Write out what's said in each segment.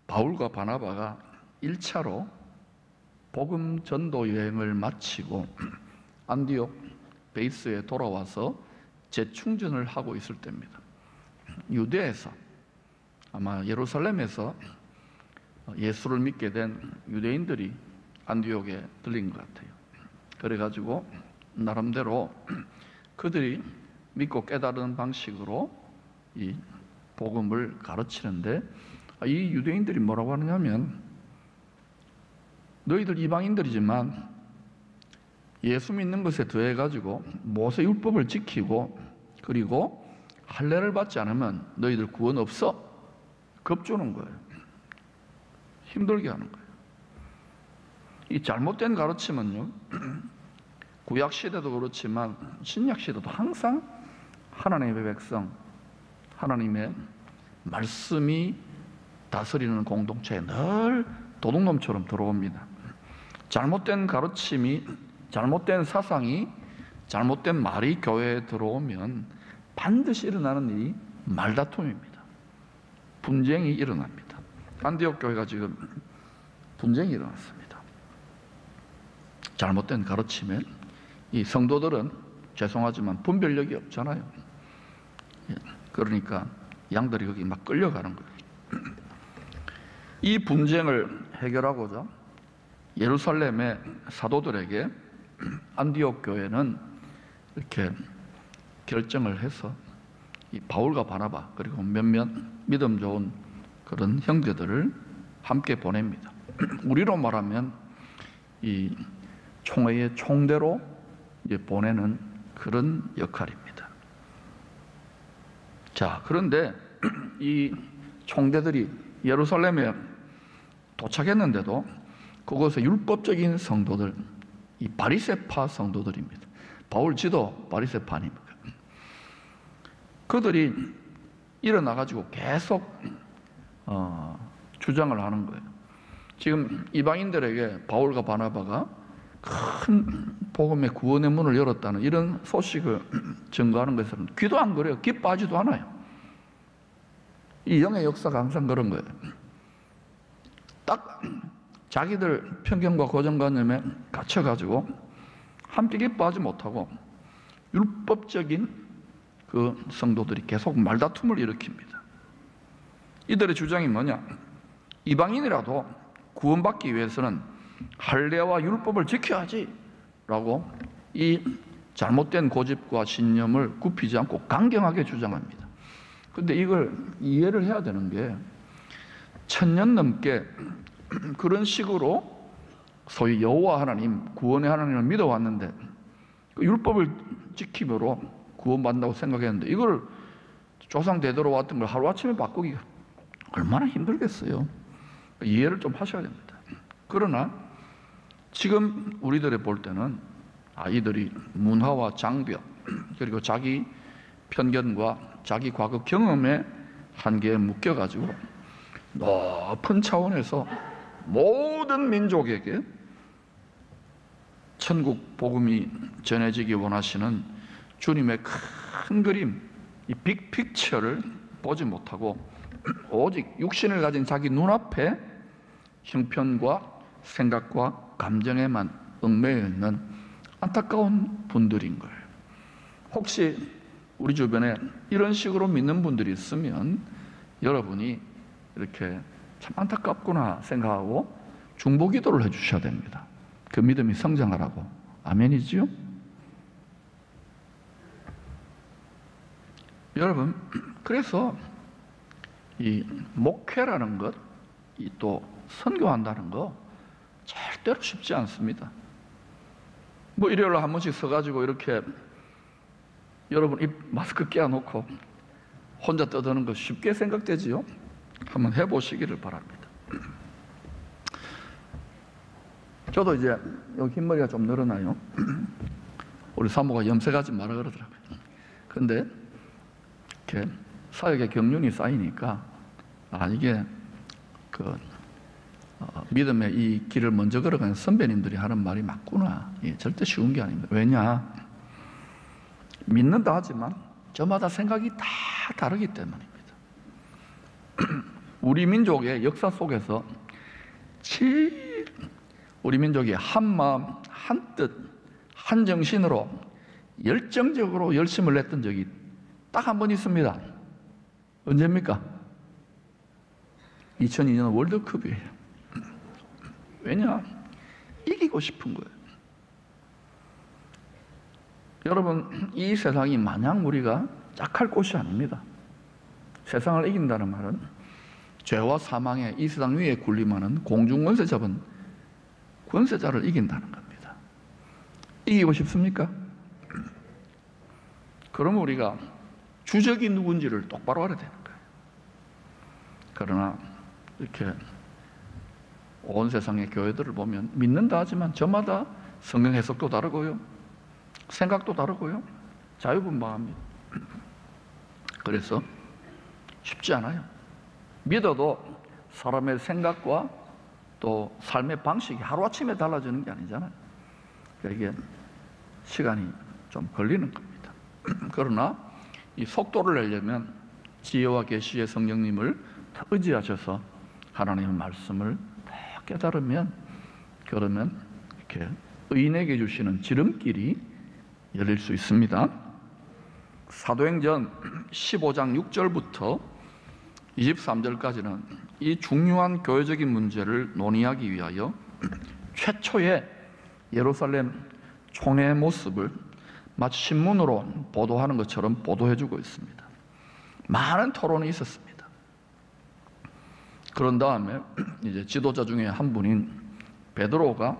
바울과 바나바가 1차로 복음 전도 여행을 마치고 안디옥 베이스에 돌아와서 재충전을 하고 있을 때입니다. 유대에서, 아마 예루살렘에서 예수를 믿게 된 유대인들이 안디옥에 들린 것 같아요. 그래가지고 나름대로 그들이 믿고 깨달은 방식으로 이 복음을 가르치는데, 이 유대인들이 뭐라고 하느냐면, 너희들 이방인들이지만 예수 믿는 것에 더해가지고 모세 율법을 지키고 그리고 할례를 받지 않으면 너희들 구원 없어. 겁주는 거예요. 힘들게 하는 거예요. 이 잘못된 가르침은요, 구약 시대도 그렇지만 신약 시대도 항상 하나님의 백성, 하나님의 말씀이 다스리는 공동체에 늘 도둑놈처럼 들어옵니다. 잘못된 가르침이, 잘못된 사상이, 잘못된 말이 교회에 들어오면 반드시 일어나는 일이 말다툼입니다. 분쟁이 일어납니다. 안디옥 교회가 지금 분쟁이 일어났습니다. 잘못된 가르침에 이 성도들은 죄송하지만 분별력이 없잖아요. 그러니까 양들이 거기 막 끌려가는 거예요. 이 분쟁을 해결하고자 예루살렘의 사도들에게 안디옥 교회는 이렇게 결정을 해서 이 바울과 바나바 그리고 몇몇 믿음 좋은 그런 형제들을 함께 보냅니다. 우리로 말하면 이 총회의 총대로 이제 보내는 그런 역할입니다. 자, 그런데 이 총대들이 예루살렘에 도착했는데도 그곳에 율법적인 성도들, 이 바리새파 성도들입니다. 바울 지도 바리새파 아닙니까? 그들이 일어나가지고 계속 주장을 하는 거예요. 지금 이방인들에게 바울과 바나바가 큰 복음의 구원의 문을 열었다는 이런 소식을 증거하는 것은 귀도 안 그래요. 귀 빠지도 않아요. 이 영의 역사가 항상 그런 거예요. 딱 자기들 편견과 고정관념에 갇혀가지고 함께 기뻐하지 못하고 율법적인 그 성도들이 계속 말다툼을 일으킵니다. 이들의 주장이 뭐냐? 이방인이라도 구원받기 위해서는 할례와 율법을 지켜야지 라고 이 잘못된 고집과 신념을 굽히지 않고 강경하게 주장합니다. 그런데 이걸 이해를 해야 되는 게 1000년 넘게 그런 식으로 소위 여호와 하나님, 구원의 하나님을 믿어왔는데 그 율법을 지킴으로 구원받는다고 생각했는데 이걸 조상 대대로 왔던 걸 하루아침에 바꾸기가 얼마나 힘들겠어요. 이해를 좀 하셔야 됩니다. 그러나 지금 우리들이 볼 때는 이들이 문화와 장벽 그리고 자기 편견과 자기 과거 경험의 한계에 묶여가지고 높은 차원에서 모든 민족에게 천국 복음이 전해지기 원하시는 주님의 큰 그림, 이 빅픽처를 보지 못하고 오직 육신을 가진 자기 눈앞에 형편과 생각과 감정에만 얽매여 있는 안타까운 분들인 거예요. 혹시 우리 주변에 이런 식으로 믿는 분들이 있으면 여러분이 이렇게 참 안타깝구나 생각하고 중보기도를 해주셔야 됩니다. 그 믿음이 성장하라고. 아멘이지요? 여러분, 그래서 이 목회라는 것, 이 또 선교한다는 거 절대로 쉽지 않습니다. 뭐 일요일에 한 번씩 서가지고 이렇게 여러분 입 마스크 끼워놓고 혼자 떠드는 거 쉽게 생각되지요? 한번 해보시기를 바랍니다. 저도 이제 여기 흰머리가 좀 늘어나요. 우리 사모가 염색하지 마라 그러더라고요. 근데 이렇게 사역의 경륜이 쌓이니까 이게 믿음의 이 길을 먼저 걸어가는 선배님들이 하는 말이 맞구나. 절대 쉬운 게 아닙니다. 왜냐? 믿는다 하지만 저마다 생각이 다 다르기 때문입니다. 우리 민족의 역사 속에서 제일 우리 민족이 한 마음, 한 뜻, 한 정신으로 열정적으로 열심을 냈던 적이 딱 한 번 있습니다. 언제입니까? 2002년 월드컵이에요. 왜냐? 이기고 싶은 거예요. 여러분, 이 세상이 마냥 우리가 짝할 곳이 아닙니다. 세상을 이긴다는 말은 죄와 사망에 이 세상 위에 군림하는 공중권세 잡은 권세자를 이긴다는 겁니다. 이기고 싶습니까? 그럼 우리가 주적이 누군지를 똑바로 알아야 되는 거예요. 그러나 이렇게 온 세상의 교회들을 보면 믿는다 하지만 저마다 성경 해석도 다르고요, 생각도 다르고요, 자유분방합니다. 그래서 쉽지 않아요. 믿어도 사람의 생각과 또 삶의 방식이 하루아침에 달라지는 게 아니잖아요. 그러니까 이게 시간이 좀 걸리는 겁니다. 그러나 이 속도를 내려면 지혜와 계시의 성령님을 의지하셔서 하나님의 말씀을 다 깨달으면, 그러면 이렇게 의인에게 주시는 지름길이 열릴 수 있습니다. 사도행전 15장 6절부터 23절까지는 이 중요한 교회적인 문제를 논의하기 위하여 최초의 예루살렘 총회의 모습을 마치 신문으로 보도하는 것처럼 보도해주고 있습니다. 많은 토론이 있었습니다. 그런 다음에 이제 지도자 중에 한 분인 베드로가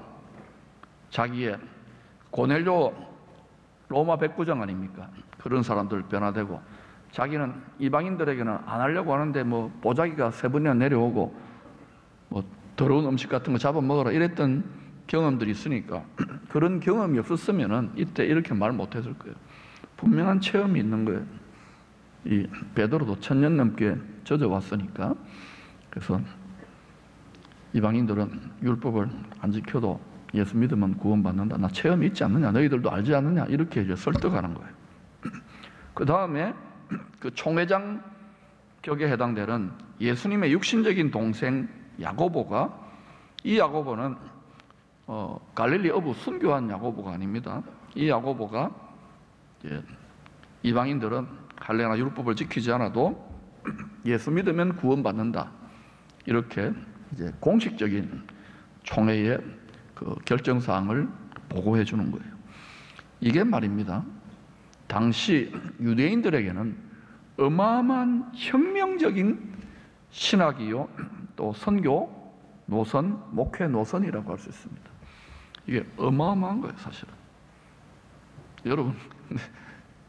자기의 고넬료 로마 백부장 아닙니까? 그런 사람들 변화되고, 자기는 이방인들에게는 안 하려고 하는데 뭐 보자기가 3번이나 내려오고 뭐 더러운 음식 같은 거 잡아 먹어라 이랬던 경험들이 있으니까 그런 경험이 없었으면은 이때 이렇게 말 못했을 거예요. 분명한 체험이 있는 거예요. 이 베드로도 1000년 넘게 젖어왔으니까. 그래서 이방인들은 율법을 안 지켜도 예수 믿으면 구원받는다. 나 체험이 있지 않느냐? 너희들도 알지 않느냐? 이렇게 이제 설득하는 거예요. 그 다음에 그 총회장 격에 해당되는 예수님의 육신적인 동생 야고보가, 이 야고보는 갈릴리 어부 순교한 야고보가 아닙니다. 이 야고보가 이방인들은 할례나 율법을 지키지 않아도 예수 믿으면 구원받는다, 이렇게 이제 공식적인 총회의 그 결정사항을 보고해 주는 거예요. 이게 말입니다, 당시 유대인들에게는 어마어마한 혁명적인 신학이요, 또 선교 노선, 목회 노선이라고 할 수 있습니다. 이게 어마어마한 거예요, 사실은. 여러분,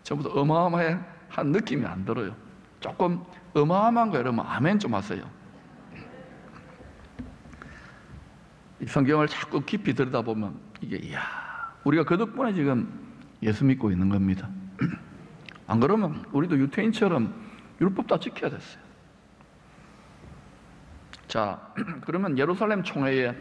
전부터 어마어마한 느낌이 안 들어요. 조금 어마어마한 거 여러분 아멘 좀 하세요. 이 성경을 자꾸 깊이 들여다보면 이게, 이야, 우리가 그 덕분에 지금 예수 믿고 있는 겁니다. 안 그러면 우리도 유태인처럼 율법 다 지켜야 됐어요. 자, 그러면 예루살렘 총회의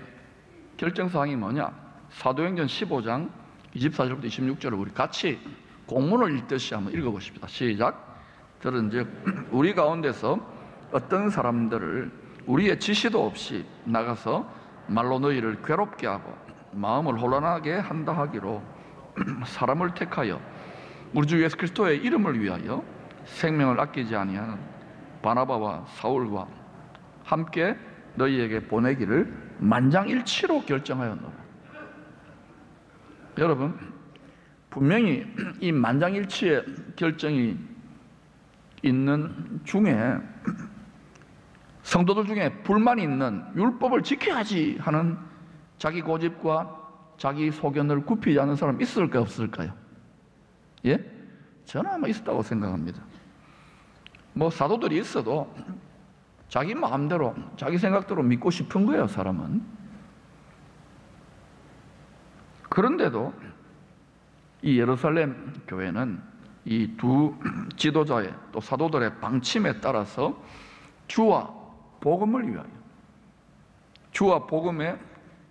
결정사항이 뭐냐? 사도행전 15장 24절부터 26절을 우리 같이 공문을 읽듯이 한번 읽어보십시다. 시작. 들은즉 우리 가운데서 어떤 사람들을 우리의 지시도 없이 나가서 말로 너희를 괴롭게 하고 마음을 혼란하게 한다 하기로 사람을 택하여 우리 주 예수 그리스도의 이름을 위하여 생명을 아끼지 아니하는 바나바와 사울과 함께 너희에게 보내기를 만장일치로 결정하였노라. 여러분, 분명히 이 만장일치의 결정이 있는 중에 성도들 중에 불만이 있는, 율법을 지켜야지 하는 자기 고집과 자기 소견을 굽히지 않는 사람 있을까요, 없을까요? 예? 저는 아마 있었다고 생각합니다. 뭐 사도들이 있어도 자기 마음대로 자기 생각대로 믿고 싶은 거예요, 사람은. 그런데도 이 예루살렘 교회는 이 두 지도자의 또 사도들의 방침에 따라서 주와 복음을 위하여, 주와 복음의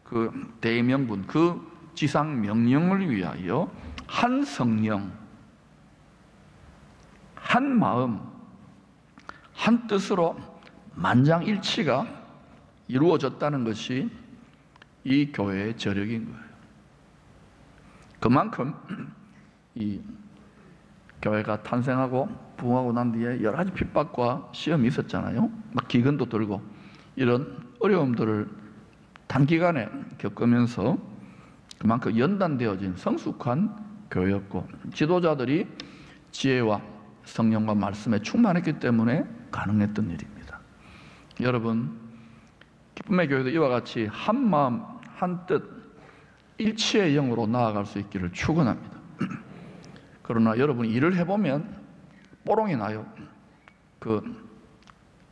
그 대명분, 그 지상 명령을 위하여 한 성령, 한 마음, 한 뜻으로 만장일치가 이루어졌다는 것이 이 교회의 저력인 거예요. 그만큼 이 교회가 탄생하고 부흥하고 난 뒤에 여러 가지 핍박과 시험이 있었잖아요. 막 기근도 들고 이런 어려움들을 단기간에 겪으면서 그만큼 연단되어진 성숙한 교회였고, 지도자들이 지혜와 성령과 말씀에 충만했기 때문에 가능했던 일입니다. 여러분, 기쁨의 교회도 이와 같이 한 마음 한 뜻 일치의 영으로 나아갈 수 있기를 축원합니다. 그러나 여러분이 일을 해보면 뽀롱이 나요. 그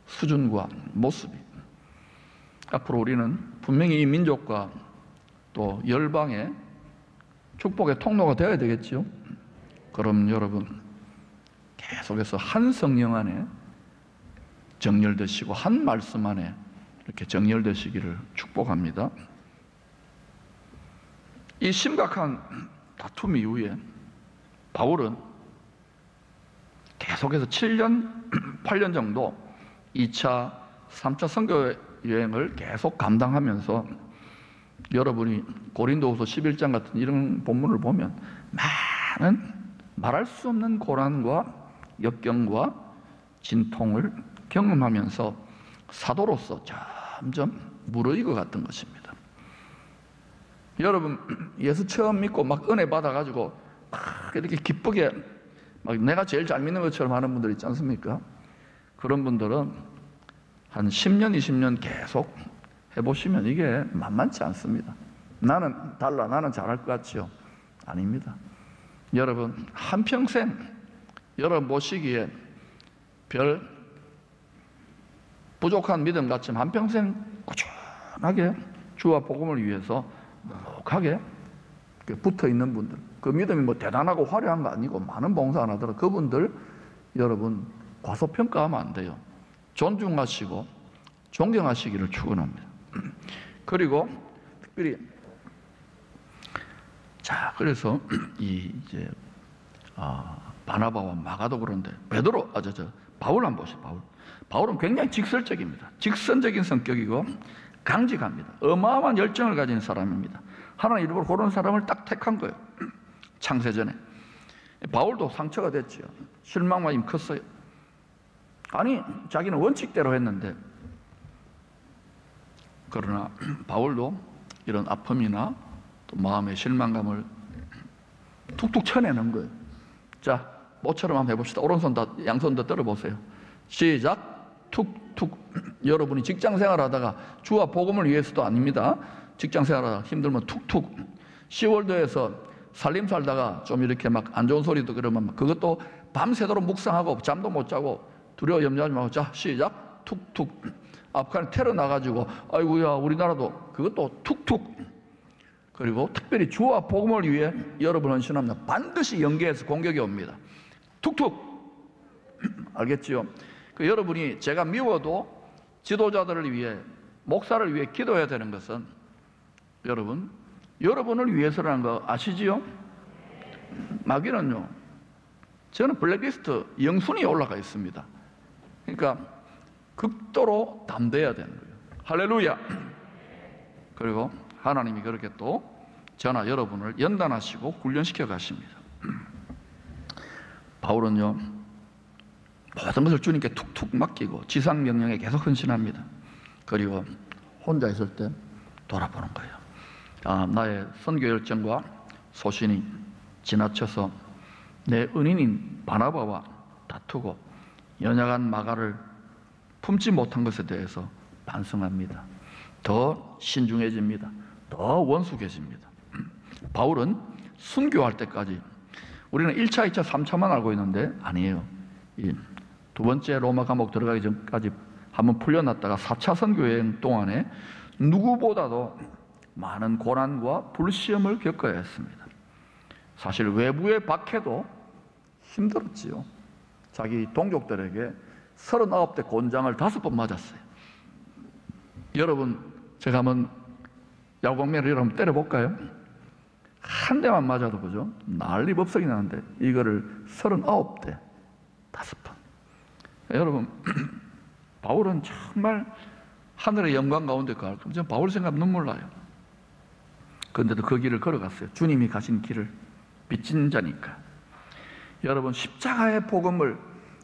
수준과 모습이. 앞으로 우리는 분명히 이 민족과 또 열방의 축복의 통로가 되어야 되겠죠. 그럼 여러분 계속해서 한 성령 안에 정렬되시고 한 말씀 안에 이렇게 정렬되시기를 축복합니다. 이 심각한 다툼 이후에 바울은 계속해서 7년, 8년 정도 2차, 3차 선교 여행을 계속 감당하면서 여러분이 고린도후서 11장 같은 이런 본문을 보면 많은 말할 수 없는 고난과 역경과 진통을 경험하면서 사도로서 점점 무르익어 갔던 것입니다. 여러분, 예수 처음 믿고 막 은혜 받아가지고 막 이렇게 기쁘게 막 내가 제일 잘 믿는 것처럼 하는 분들 있지 않습니까? 그런 분들은 한 10년, 20년 계속 해보시면 이게 만만치 않습니다. 나는 달라, 나는 잘할 것 같지요? 아닙니다. 여러분, 한평생 여러분 모시기에 별 부족한 믿음 같지만 한평생 꾸준하게 주와 복음을 위해서 묵묵하게 붙어 있는 분들, 그 믿음이 뭐 대단하고 화려한 거 아니고 많은 봉사 안 하더라도 그분들 여러분 과소평가하면 안 돼요. 존중하시고 존경하시기를 축원합니다. 그리고 특별히 자, 그래서 이제 바나바와 마가도 그런데 베드로, 바울 한번 보시죠. 바울은 굉장히 직설적입니다. 직선적인 성격이고 강직합니다. 어마어마한 열정을 가진 사람입니다. 하나님 일부러 그런 사람을 딱 택한 거예요. 창세전에. 바울도 상처가 됐죠. 실망감이 컸어요. 아니, 자기는 원칙대로 했는데. 그러나 바울도 이런 아픔이나 또 마음의 실망감을 툭툭 쳐내는 거예요. 자, 모처럼 한번 해봅시다. 오른손 다, 양손 다 떨어보세요. 시작. 툭툭. 여러분이 직장생활 하다가 주와 복음을 위해서도 아닙니다. 직장생활 하다가 힘들면 툭툭. 시월드에서 살림 살다가 좀 이렇게 막 안 좋은 소리도 그러면 그것도 밤새도록 묵상하고 잠도 못 자고 두려워 염려하지 말고 자, 시작. 툭툭. 아프간 테러 나가지고 아이고야 우리나라도 그것도 툭툭. 그리고 특별히 주와 복음을 위해 여러분 헌신하면 반드시 연계해서 공격이 옵니다. 툭툭. 알겠지요? 그 여러분이 제가 미워도 지도자들을 위해 목사를 위해 기도해야 되는 것은 여러분을 위해서라는 거 아시지요? 마귀는요, 저는 블랙리스트 영순위에 올라가 있습니다. 그러니까 극도로 담대해야 되는 거예요. 할렐루야. 그리고 하나님이 그렇게 또 저나 여러분을 연단하시고 훈련시켜 가십니다. 바울은요, 모든 것을 주님께 툭툭 맡기고 지상명령에 계속 헌신합니다. 그리고 혼자 있을 때 돌아보는 거예요. 나의 선교 열정과 소신이 지나쳐서 내 은인인 바나바와 다투고 연약한 마가를 품지 못한 것에 대해서 반성합니다. 더 신중해집니다. 더 원숙해집니다. 바울은 순교할 때까지 우리는 1차, 2차, 3차만 알고 있는데 아니에요. 두 번째 로마 감옥 들어가기 전까지 한번 풀려났다가 4차 선교여행 동안에 누구보다도 많은 고난과 불시험을 겪어야 했습니다. 사실 외부의 박해도 힘들었지요. 자기 동족들에게 39대 곤장을 5번 맞았어요. 여러분, 제가 한번 야구공매를 여러분 때려볼까요? 한 대만 맞아도 그죠? 난리 법석이 나는데 이거를 39대 5번. 여러분, 바울은 정말 하늘의 영광 가운데 갈 겁니다. 저는 바울 생각 눈물 나요. 그런데도 그 길을 걸어갔어요. 주님이 가신 길을 빚진 자니까. 여러분, 십자가의 복음을,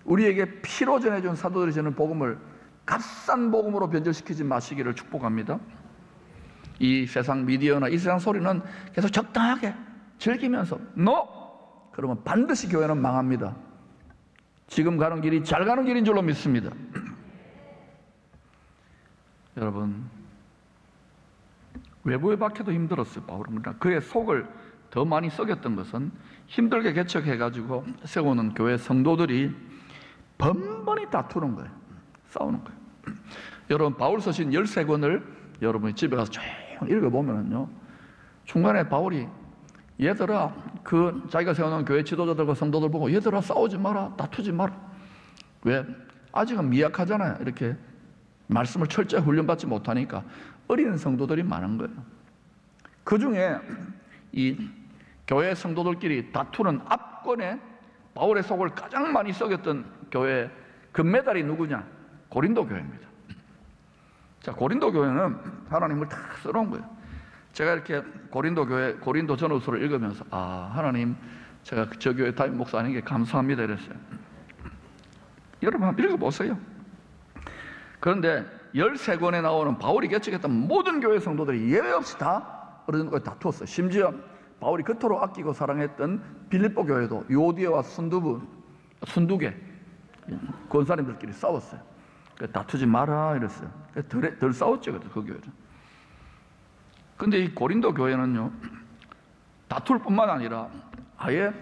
우리에게 피로 전해준 사도들이 전하는 복음을 값싼 복음으로 변절시키지 마시기를 축복합니다. 이 세상 미디어나 이 세상 소리는 계속 적당하게 즐기면서 그러면 반드시 교회는 망합니다. 지금 가는 길이 잘 가는 길인 줄로 믿습니다. 여러분, 외부에 박혀도 힘들었어요. 바울은. 그의 속을 더 많이 썩였던 것은 힘들게 개척해가지고 세우는 교회 성도들이 번번이 다투는 거예요. 싸우는 거예요. 여러분, 바울 서신 13권을 여러분이 집에 가서 조용히 읽어보면요, 중간에 바울이 얘들아, 자기가 세우는 교회 지도자들과 성도들 보고 얘들아, 싸우지 마라, 다투지 마라. 왜? 아직은 미약하잖아요. 이렇게 말씀을 철저히 훈련받지 못하니까 어린 성도들이 많은 거예요. 그 중에 이 교회 성도들끼리 다투는 앞권에 바울의 속을 가장 많이 썩였던 교회 금메달이 누구냐? 고린도 교회입니다. 자, 고린도 교회는 하나님을 다 써놓은 거예요. 제가 이렇게 고린도 교회, 고린도 전후서를 읽으면서 하나님, 제가 저 교회 담임 목사 아닌 게 감사합니다 이랬어요. 여러분 한번 읽어보세요. 그런데 13권에 나오는 바울이 개척했던 모든 교회 성도들이 예외 없이 다 어느 정도까지 다투었어요. 심지어 바울이 그토록 아끼고 사랑했던 빌립보 교회도 요디에와 순두계 권사님들끼리 싸웠어요. 다투지 마라 이랬어요. 덜 싸웠죠, 그 교회는. 근데 이 고린도 교회는요, 다툴 뿐만 아니라 아예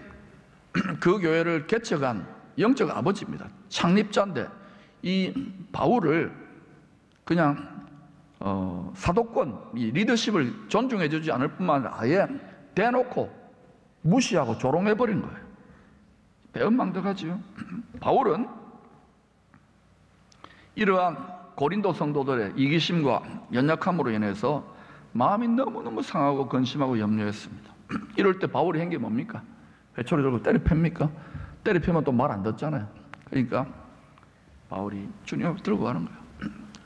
그 교회를 개척한 영적 아버지입니다. 창립자인데 이 바울을 그냥 사도권, 이 리더십을 존중해주지 않을 뿐만 아니라 아예 대놓고 무시하고 조롱해버린 거예요. 배은망덕하지요. 바울은 이러한 고린도 성도들의 이기심과 연약함으로 인해서 마음이 너무너무 상하고 근심하고 염려했습니다. 이럴 때 바울이 한 게 뭡니까? 회초리 들고 때려 팹니까? 때려 패면 또 말 안 듣잖아요. 그러니까 바울이 주님 앞에 들고 가는 거예요.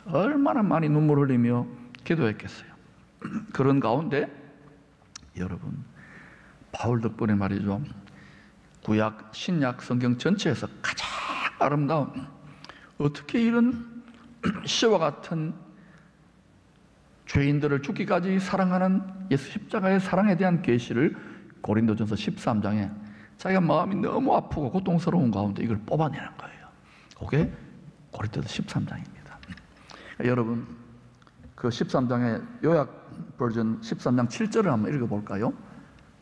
얼마나 많이 눈물 흘리며 기도했겠어요. 그런 가운데 여러분, 바울 덕분에 말이죠, 구약, 신약 성경 전체에서 가장 아름다운, 어떻게 이런 시와 같은 죄인들을 죽기까지 사랑하는 예수 십자가의 사랑에 대한 계시를 고린도전서 13장에 자기가 마음이 너무 아프고 고통스러운 가운데 이걸 뽑아내는 거예요. 그게 고린도전서 13장입니다. 여러분, 그 13장의 요약 버전 13장 7절을 한번 읽어볼까요?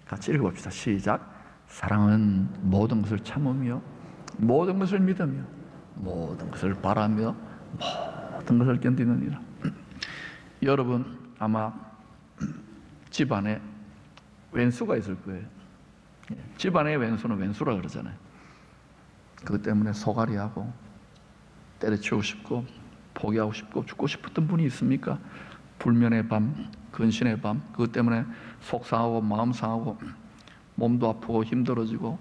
같이 읽어봅시다. 시작. 사랑은 모든 것을 참으며 모든 것을 믿으며 모든 것을 바라며 모든 것을 견디느니라. 여러분, 아마 집안에 왼수가 있을 거예요. 집안의 왼수는 왼수라 그러잖아요. 그것 때문에 소갈이하고 때려치우고 싶고 포기하고 싶고 죽고 싶었던 분이 있습니까? 불면의 밤, 근신의 밤, 그것 때문에 속 상하고 마음 상하고 몸도 아프고 힘들어지고,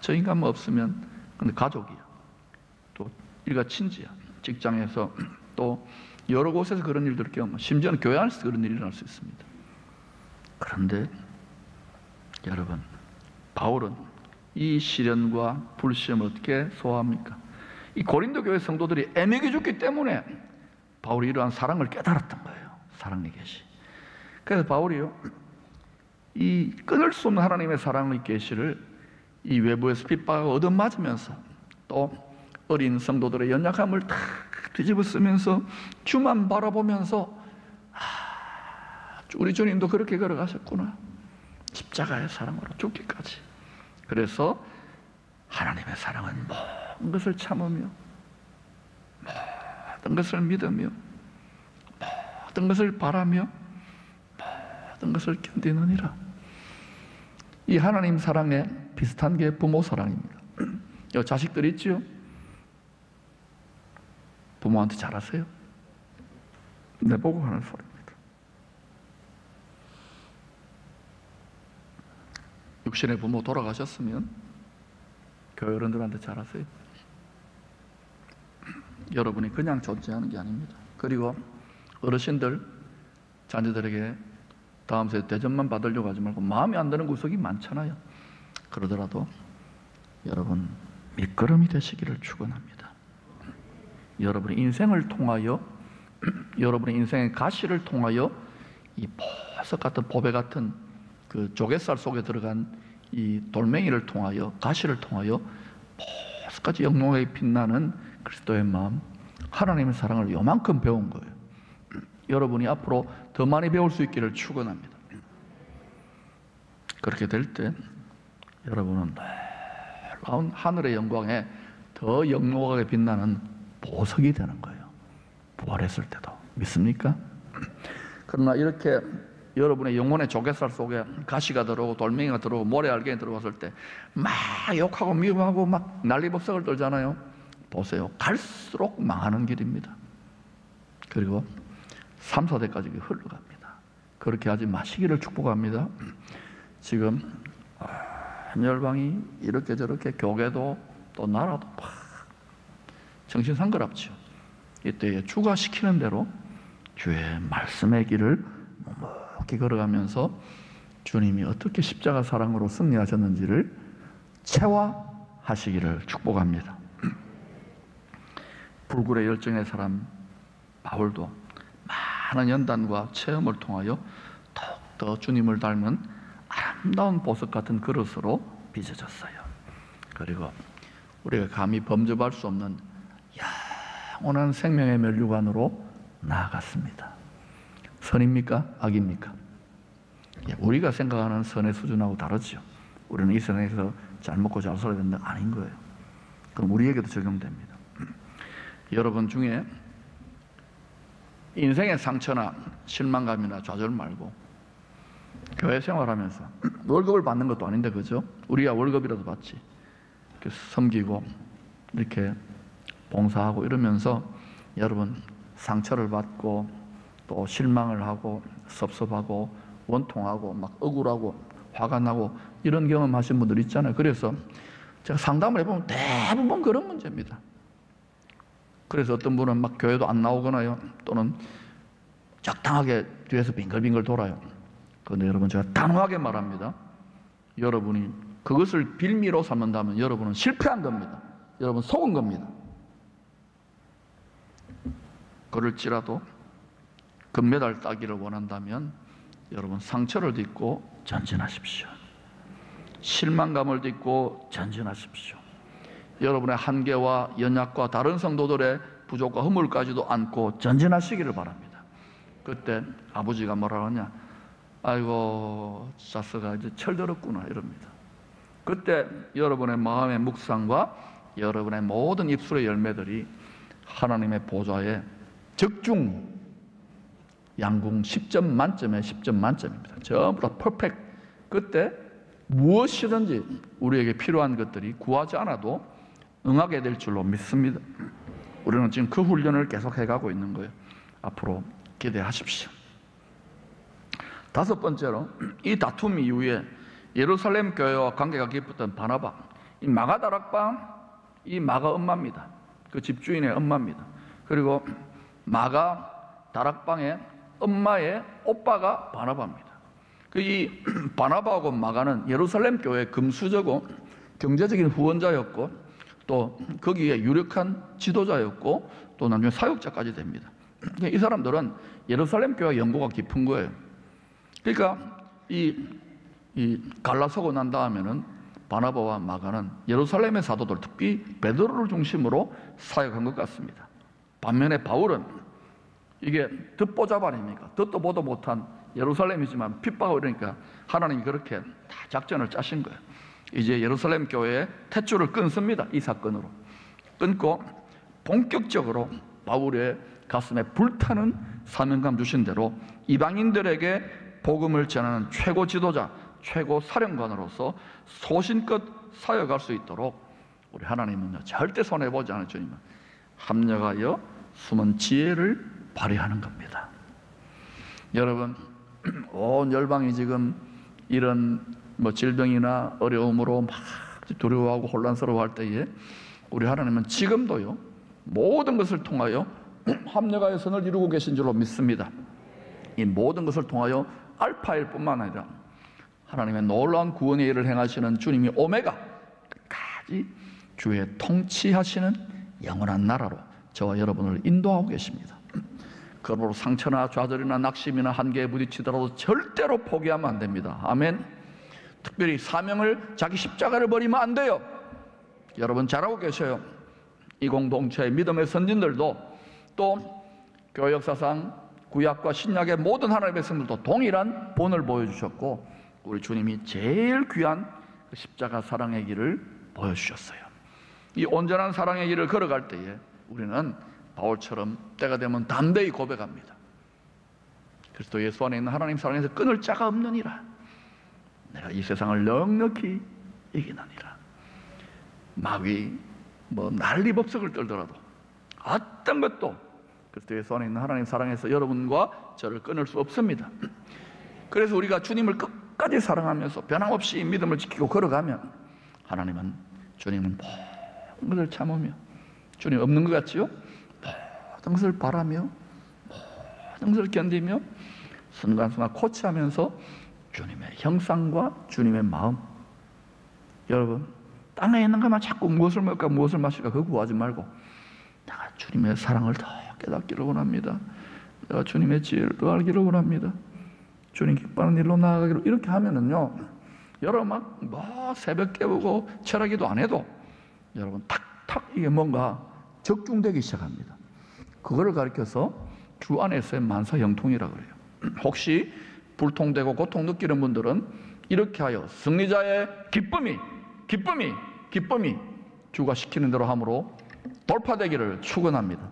저 인간만 없으면, 근데 가족이야, 또 일가 친지야, 직장에서 또 여러 곳에서 그런 일들을 겪으면, 심지어는 교회 안에서 그런 일이 일어날 수 있습니다. 그런데 여러분, 바울은 이 시련과 불시험을 어떻게 소화합니까? 이 고린도 교회 성도들이 애매게 죽기 때문에 바울이 이러한 사랑을 깨달았던 거예요. 사랑의 계시. 그래서 바울이요, 이 끊을 수 없는 하나님의 사랑의 계시를 이 외부에서 핍박하고 얻어맞으면서 또 어린 성도들의 연약함을 다 뒤집어 쓰면서 주만 바라보면서 우리 주님도 그렇게 걸어가셨구나, 십자가의 사랑으로 죽기까지. 그래서 하나님의 사랑은 모든 것을 참으며 모든 것을 믿으며 모든 것을 바라며 모든 것을 견디느니라. 이 하나님 사랑에 비슷한 게 부모 사랑입니다. 자식들 있지요? 부모한테 잘하세요? 내보고 하는 소리입니다. 육신의 부모 돌아가셨으면 교회 어른들한테 잘하세요. 여러분이 그냥 존재하는 게 아닙니다. 그리고 어르신들 자녀들에게 다음 세대 대접만 받으려고 하지 말고 마음에 안 드는 구석이 많잖아요. 그러더라도 여러분 밑거름이 되시기를 축원합니다. 여러분의 인생을 통하여 여러분의 인생의 가시를 통하여 이 보석 같은 보배 같은 그 조갯살 속에 들어간 이 돌멩이를 통하여 가시를 통하여 보석같이 영롱하게 빛나는 그리스도의 마음, 하나님의 사랑을 요만큼 배운 거예요. 여러분이 앞으로 더 많이 배울 수 있기를 축원합니다. 그렇게 될 때 여러분은 놀라운 하늘의 영광에 더 영롱하게 빛나는 보석이 되는 거예요. 부활했을 때도. 믿습니까? 그러나 이렇게 여러분의 영혼의 조갯살 속에 가시가 들어오고 돌멩이가 들어오고 모래알갱이 들어왔을 때 막 욕하고 미움하고 막 난리법석을 떨잖아요. 보세요. 갈수록 망하는 길입니다. 그리고 3, 4대까지 흘러갑니다. 그렇게 하지 마시기를 축복합니다. 지금 열방이 이렇게 저렇게 교계도 또 나라도 막 정신상거랍죠. 이때에 주가 시키는 대로 주의 말씀의 길을 묵묵히 걸어가면서 주님이 어떻게 십자가 사랑으로 승리하셨는지를 체화하시기를 축복합니다. 불굴의 열정의 사람 바울도 많은 연단과 체험을 통하여 더욱더 주님을 닮은 아름다운 보석 같은 그릇으로 빚어졌어요. 그리고 우리가 감히 범접할 수 없는 영원한 생명의 면류관으로 나아갔습니다. 선입니까? 악입니까? 우리가 생각하는 선의 수준하고 다르죠. 우리는 이 세상에서 잘 먹고 잘 살아야 되는데 아닌 거예요. 그럼 우리에게도 적용됩니다. 여러분 중에 인생의 상처나 실망감이나 좌절 말고 교회 생활하면서 월급을 받는 것도 아닌데 그죠? 우리야 월급이라도 받지. 이렇게 섬기고 이렇게 봉사하고 이러면서 여러분 상처를 받고 또 실망을 하고 섭섭하고 원통하고 막 억울하고 화가 나고 이런 경험하신 분들 있잖아요. 그래서 제가 상담을 해보면 대부분 그런 문제입니다. 그래서 어떤 분은 막 교회도 안 나오거나요, 또는 적당하게 뒤에서 빙글빙글 돌아요. 그런데 여러분 제가 단호하게 말합니다. 여러분이 그것을 빌미로 삼는다면 여러분은 실패한 겁니다. 여러분 속은 겁니다. 그럴지라도 금메달 따기를 원한다면 여러분 상처를 딛고 전진하십시오. 실망감을 딛고 전진하십시오. 여러분의 한계와 연약과 다른 성도들의 부족과 허물까지도 안고 전진하시기를 바랍니다. 그때 아버지가 뭐라 하냐? 아이고 자스가 이제 철들었구나 이럽니다. 그때 여러분의 마음의 묵상과 여러분의 모든 입술의 열매들이 하나님의 보좌에 적중 양궁 10점 만점에 10점 만점입니다. 전부 다 퍼펙트. 그때 무엇이든지 우리에게 필요한 것들이 구하지 않아도 응하게 될 줄로 믿습니다. 우리는 지금 그 훈련을 계속 해가고 있는 거예요. 앞으로 기대하십시오. 다섯 번째로 이 다툼 이후에 예루살렘 교회와 관계가 깊었던 바나바, 이 마가 다락방, 이 마가 엄마입니다. 그 집주인의 엄마입니다. 그리고 마가 다락방의 엄마의 오빠가 바나바입니다. 이 바나바하고 마가는 예루살렘 교회의 금수저고 경제적인 후원자였고 또 거기에 유력한 지도자였고 또 나중에 사역자까지 됩니다. 이 사람들은 예루살렘 교회 연고가 깊은 거예요. 그러니까 이 갈라서고 난 다음에는 바나바와 마가는 예루살렘의 사도들, 특히 베드로를 중심으로 사역한 것 같습니다. 반면에 바울은 이게 듣보잡 아닙니까? 듣도 보도 못한 예루살렘이지만 핍박하고 이러니까 하나님이 그렇게 다 작전을 짜신 거예요. 이제 예루살렘 교회의 탯줄을 끊습니다. 이 사건으로 끊고 본격적으로 바울의 가슴에 불타는 사명감 주신 대로 이방인들에게 복음을 전하는 최고 지도자, 최고 사령관으로서 소신껏 사역할 수 있도록 우리 하나님은요 절대 손해보지 않을 주님은 합력하여 숨은 지혜를 발휘하는 겁니다. 여러분 온 열방이 지금 이런 질병이나 어려움으로 막 두려워하고 혼란스러워할 때에 우리 하나님은 지금도요 모든 것을 통하여 합력하여 선을 이루고 계신 줄로 믿습니다. 이 모든 것을 통하여 알파일 뿐만 아니라 하나님의 놀라운 구원의 일을 행하시는 주님이 오메가, 끝까지 주의 통치하시는 영원한 나라로 저와 여러분을 인도하고 계십니다. 그러므로 상처나 좌절이나 낙심이나 한계에 부딪히더라도 절대로 포기하면 안 됩니다. 아멘. 특별히 사명을, 자기 십자가를 버리면 안 돼요. 여러분 잘하고 계셔요. 이 공동체의 믿음의 선진들도 또 교회 역사상 구약과 신약의 모든 하나님의 백성들도 동일한 본을 보여주셨고, 우리 주님이 제일 귀한 십자가 사랑의 길을 보여주셨어요. 이 온전한 사랑의 길을 걸어갈 때에 우리는 바울처럼 때가 되면 담대히 고백합니다. 그리스도 예수 안에 있는 하나님 사랑에서 끊을 자가 없느니라. 내가 이 세상을 넉넉히 이기느니라. 마귀 난리법석을 떨더라도 어떤 것도 그리스도 예수 안에 있는 하나님 사랑에서 여러분과 저를 끊을 수 없습니다. 그래서 우리가 주님을 끝까지 사랑하면서 변함없이 믿음을 지키고 걸어가면 하나님은, 주님은 모든 것을 참으며, 주님 없는 것 같지요? 모든 것을 바라며 모든 것을 견디며 순간순간 코치하면서 주님의 형상과 주님의 마음. 여러분, 땅에 있는 것만 자꾸 무엇을 먹을까 무엇을 마실까 그거 구하지 말고, 내가 주님의 사랑을 더 깨닫기를 원합니다. 내가 주님의 지혜를 더 알기를 원합니다. 주님 기뻐하는 일로 나아가기를, 이렇게 하면은요, 여러분 막 새벽 깨우고 철학기도 안 해도 여러분 탁탁 이게 뭔가 적중되기 시작합니다. 그거를 가리켜서 주 안에서의 만사형통이라고 그래요. 혹시 불통되고 고통 느끼는 분들은 이렇게 하여 승리자의 기쁨이 주가 시키는 대로 함으로 돌파되기를 축원합니다.